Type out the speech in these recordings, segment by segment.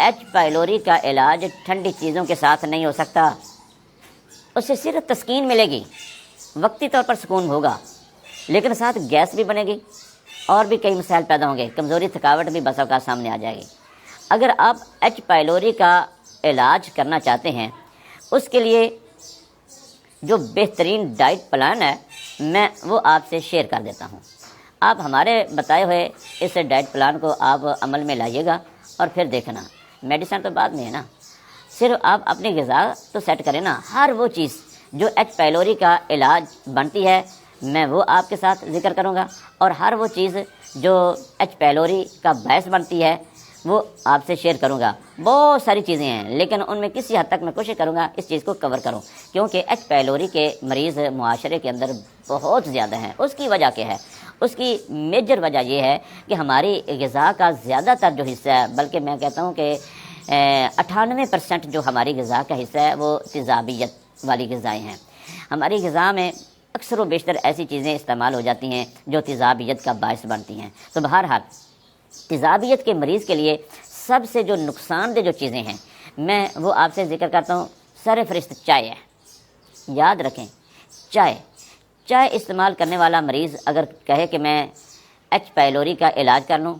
H پائلوری کا علاج ٹھنڈی چیزوں کے ساتھ نہیں ہو سکتا، اسے صرف تسکین ملے گی، وقتی طور پر سکون ہوگا، لیکن ساتھ گیس بھی بنے گی اور بھی کئی مسائل پیدا ہوں گے، کمزوری تھکاوٹ بھی بسا اوقات سامنے آ جائے گی۔ اگر آپ ایچ پائلوری کا علاج کرنا چاہتے ہیں، اس کے لیے جو بہترین ڈائٹ پلان ہے میں وہ آپ سے شیئر کر دیتا ہوں۔ آپ ہمارے بتائے ہوئے اس ڈائٹ پلان کو آپ عمل میں لائیے گا اور پھر دیکھنا، میڈیسن تو بعد میں ہے نا، صرف آپ اپنی غذا تو سیٹ کریں نا۔ ہر وہ چیز جو ایچ پائلوری کا علاج بنتی ہے میں وہ آپ کے ساتھ ذکر کروں گا، اور ہر وہ چیز جو ایچ پائلوری کا باعث بنتی ہے وہ آپ سے شیئر کروں گا۔ بہت ساری چیزیں ہیں، لیکن ان میں کسی حد تک میں کوشش کروں گا اس چیز کو کور کروں، کیونکہ ایچ پائلوری کے مریض معاشرے کے اندر بہت زیادہ ہیں۔ اس کی وجہ کیا ہے؟ اس کی میجر وجہ یہ ہے کہ ہماری غذا کا زیادہ تر جو حصہ ہے، بلکہ میں کہتا ہوں کہ 98% جو ہماری غذا کا حصہ ہے وہ تیزابیت والی غذائیں ہیں۔ ہماری غذا میں اکثر و بیشتر ایسی چیزیں استعمال ہو جاتی ہیں جو تیزابیت کا باعث بنتی ہیں۔ تو بہرحال تیزابیت کے مریض کے لیے سب سے جو نقصان دہ جو چیزیں ہیں میں وہ آپ سے ذکر کرتا ہوں۔ سر فہرست چائے ہے، یاد رکھیں چائے استعمال کرنے والا مریض اگر کہے کہ میں ایچ پائلوری کا علاج کر لوں،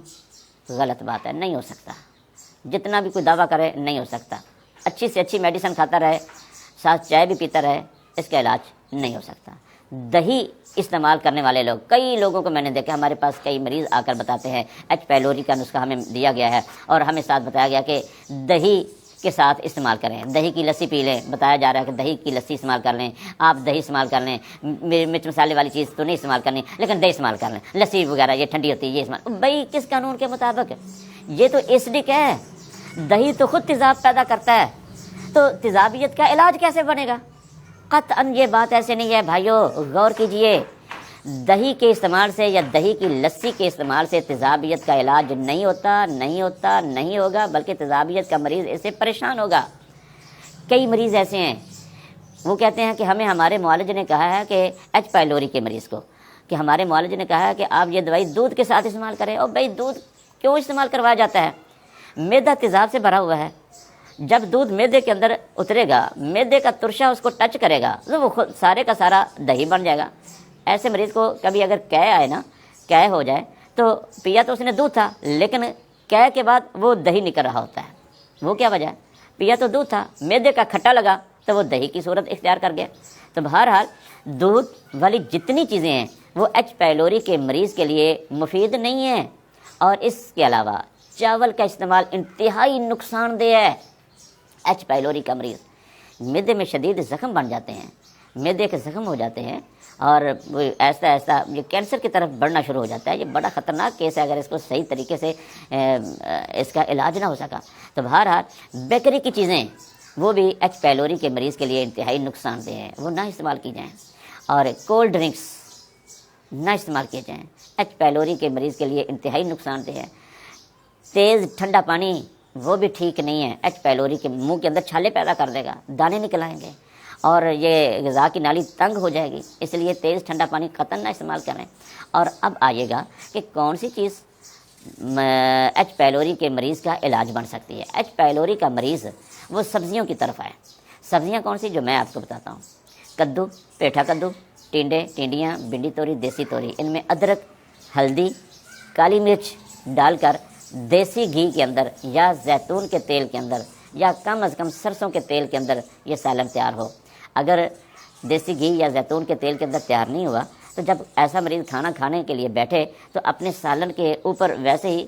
غلط بات ہے، نہیں ہو سکتا۔ جتنا بھی کوئی دعویٰ کرے نہیں ہو سکتا، اچھی سے اچھی میڈیسن کھاتا رہے، ساتھ چائے بھی پیتا رہے، اس کا علاج نہیں ہو سکتا۔ دہی استعمال کرنے والے لوگ، کئی لوگوں کو میں نے دیکھا، ہمارے پاس کئی مریض آ کر بتاتے ہیں ایچ پائلوری کا نسخہ ہمیں دیا گیا ہے اور ہمیں ساتھ بتایا گیا کہ دہی کے ساتھ استعمال کریں، دہی کی لسی پی لیں، بتایا جا رہا ہے کہ دہی کی لسی استعمال کر لیں، آپ دہی استعمال کر لیں، مرچ مسالے والی چیز تو نہیں استعمال کرنی، لیکن دہی استعمال کر لیں، لسی وغیرہ یہ ٹھنڈی ہوتی ہے یہ استعمال۔ بھائی کس قانون کے مطابق؟ یہ تو ایسڈک ہے، دہی تو خود تیزاب پیدا کرتا ہے، تو تیزابیت کا علاج کیسے بنے گا؟ قطعاً یہ بات ایسے نہیں ہے بھائیو، غور کیجئے۔ دہی کے استعمال سے یا دہی کی لسی کے استعمال سے تیزابیت کا علاج نہیں ہوگا، بلکہ تیزابیت کا مریض اس سے پریشان ہوگا۔ کئی مریض ایسے ہیں وہ کہتے ہیں کہ ہمیں ہمارے معالج نے کہا ہے کہ ایچ پائلوری کے مریض کو کہ ہمارے معالج نے کہا ہے کہ آپ یہ دوائی دودھ کے ساتھ استعمال کریں۔ اور بھائی دودھ کیوں استعمال کروایا جاتا ہے؟ معدہ تیزاب سے بھرا ہوا ہے، جب دودھ معدے کے اندر اترے گا، معدے کا ترشا اس کو ٹچ کرے گا تو وہ خود سارے کا سارا دہی بن جائے گا۔ ایسے مریض کو کبھی اگر قے آئے نا، قے ہو جائے تو پیا تو اس نے دودھ تھا، لیکن قے کے بعد وہ دہی نکل رہا ہوتا ہے۔ وہ کیا وجہ ہے؟ پیا تو دودھ تھا، معدے کا کھٹا لگا تو وہ دہی کی صورت اختیار کر گیا۔ تو بہرحال دودھ والی جتنی چیزیں ہیں وہ ایچ پائلوری کے مریض کے لیے مفید نہیں ہیں، اور اس کے علاوہ چاول کا استعمال انتہائی نقصان دہ ہے۔ ایچ پائلوری کا مریض معدے میں شدید زخم بن جاتے ہیں، معدے کے زخم ہو جاتے ہیں، اور وہ ایسا یہ کینسر کی طرف بڑھنا شروع ہو جاتا ہے۔ یہ بڑا خطرناک کیس ہے اگر اس کو صحیح طریقے سے اس کا علاج نہ ہو سکا۔ تو بہرحال بیکری کی چیزیں وہ بھی ایچ پائلوری کے مریض کے لیے انتہائی نقصان دہ ہیں، وہ نہ استعمال کی جائیں، اور کولڈ ڈرنکس نہ استعمال کیے جائیں، ایچ پائلوری کے مریض کے لیے انتہائی نقصان دہ ہے۔ تیز ٹھنڈا پانی وہ بھی ٹھیک نہیں ہے، ایچ پائلوری کے منہ کے اندر چھالے پیدا کر دے گا، دانے نکل آئیں گے، اور یہ غذا کی نالی تنگ ہو جائے گی، اس لیے تیز ٹھنڈا پانی قطعاً نہ استعمال کریں۔ اور اب آئیے گا کہ کون سی چیز ایچ پائلوری کے مریض کا علاج بن سکتی ہے۔ ایچ پائلوری کا مریض وہ سبزیوں کی طرف آئے۔ سبزیاں کون سی؟ جو میں آپ کو بتاتا ہوں، کدو، پیٹھا کدو، ٹینڈے، ٹینڈیاں، بھنڈی توری، دیسی توری، ان میں ادرک، ہلدی، کالی مرچ ڈال کر دیسی گھی کے اندر یا زیتون کے تیل کے اندر یا کم از کم سرسوں کے تیل کے اندر یہ سالن تیار ہو۔ اگر دیسی گھی یا زیتون کے تیل کے اندر تیار نہیں ہوا تو جب ایسا مریض کھانا کھانے کے لیے بیٹھے تو اپنے سالن کے اوپر ویسے ہی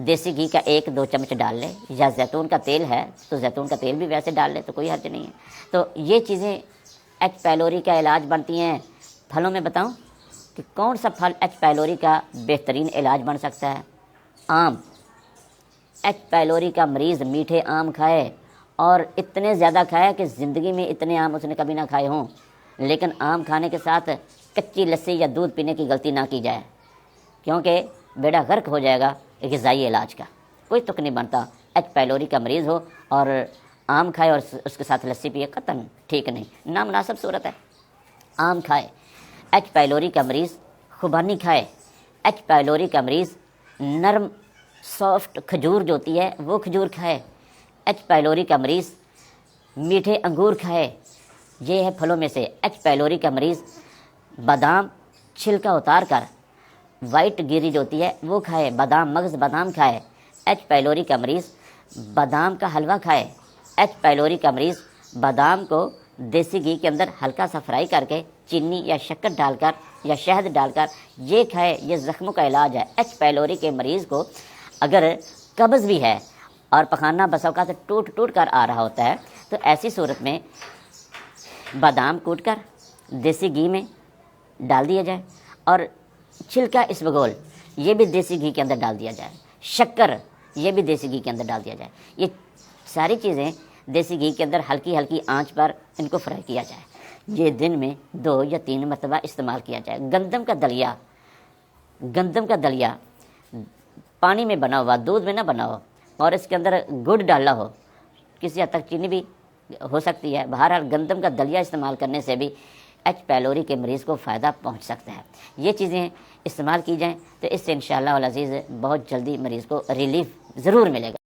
دیسی گھی کا 1-2 چمچ ڈال لے، یا زیتون کا تیل ہے تو زیتون کا تیل بھی ویسے ڈال لے تو کوئی حرج نہیں ہے۔ تو یہ چیزیں ایچ پائلوری کا علاج بنتی ہیں۔ پھلوں میں بتاؤں کہ کون سا پھل ایچ پائلوری کا بہترین علاج بن سکتا ہے؟ آم۔ ایچ پائلوری کا مریض میٹھے آم کھائے، اور اتنے زیادہ کھائے کہ زندگی میں اتنے آم اس نے کبھی نہ کھائے ہوں، لیکن آم کھانے کے ساتھ کچی لسی یا دودھ پینے کی غلطی نہ کی جائے، کیونکہ بیڑا غرق ہو جائے گا غذائی علاج کا۔ کوئی تک نہیں بنتا ایچ پائلوری کا مریض ہو اور آم کھائے اور اس کے ساتھ لسی پیے، قطعاً ٹھیک نہیں، نامناسب صورت ہے۔ آم کھائے، ایچ پائلوری کا مریض خوبانی کھائے، ایچ پائلوری کا مریض نرم سافٹ کھجور جو ہوتی ہے وہ کھجور کھائے، ایچ پیلوری کا مریض میٹھے انگور کھائے، یہ ہے پھلوں میں سے۔ ایچ پیلوری کا مریض بادام چھلکا اتار کر وائٹ گری جو ہوتی ہے وہ کھائے، بادام مغز بادام کھائے۔ ایچ پیلوری کا مریض بادام کا حلوہ کھائے۔ ایچ پیلوری کا مریض بادام کو دیسی گھی کے اندر ہلکا سا فرائی کر کے چینی یا شکر ڈال کر یا شہد ڈال کر یہ کھائے، یہ زخموں کا علاج ہے۔ ایچ پیلوری کے مریض کو اگر قبض بھی ہے اور پخانہ بسا اوقات ٹوٹ ٹوٹ کر آ رہا ہوتا ہے تو ایسی صورت میں بادام کوٹ کر دیسی گھی میں ڈال دیا جائے اور چھلکا اسبگول یہ بھی دیسی گھی کے اندر ڈال دیا جائے، شکر یہ بھی دیسی گھی کے اندر ڈال دیا جائے۔ یہ ساری چیزیں دیسی گھی کے اندر ہلکی ہلکی آنچ پر ان کو فرائی کیا جائے۔ یہ دن میں 2 یا 3 مرتبہ استعمال کیا جائے۔ گندم کا دلیا پانی میں بنا ہوا، دودھ میں نہ بنا ہو اور اس کے اندر گڑ ڈالا ہو، کسی حد تک چینی بھی ہو سکتی ہے، بہرحال گندم کا دلیا استعمال کرنے سے بھی ایچ پیلوری کے مریض کو فائدہ پہنچ سکتا ہے۔ یہ چیزیں استعمال کی جائیں تو اس سے انشاءاللہ العزیز بہت جلدی مریض کو ریلیف ضرور ملے گا۔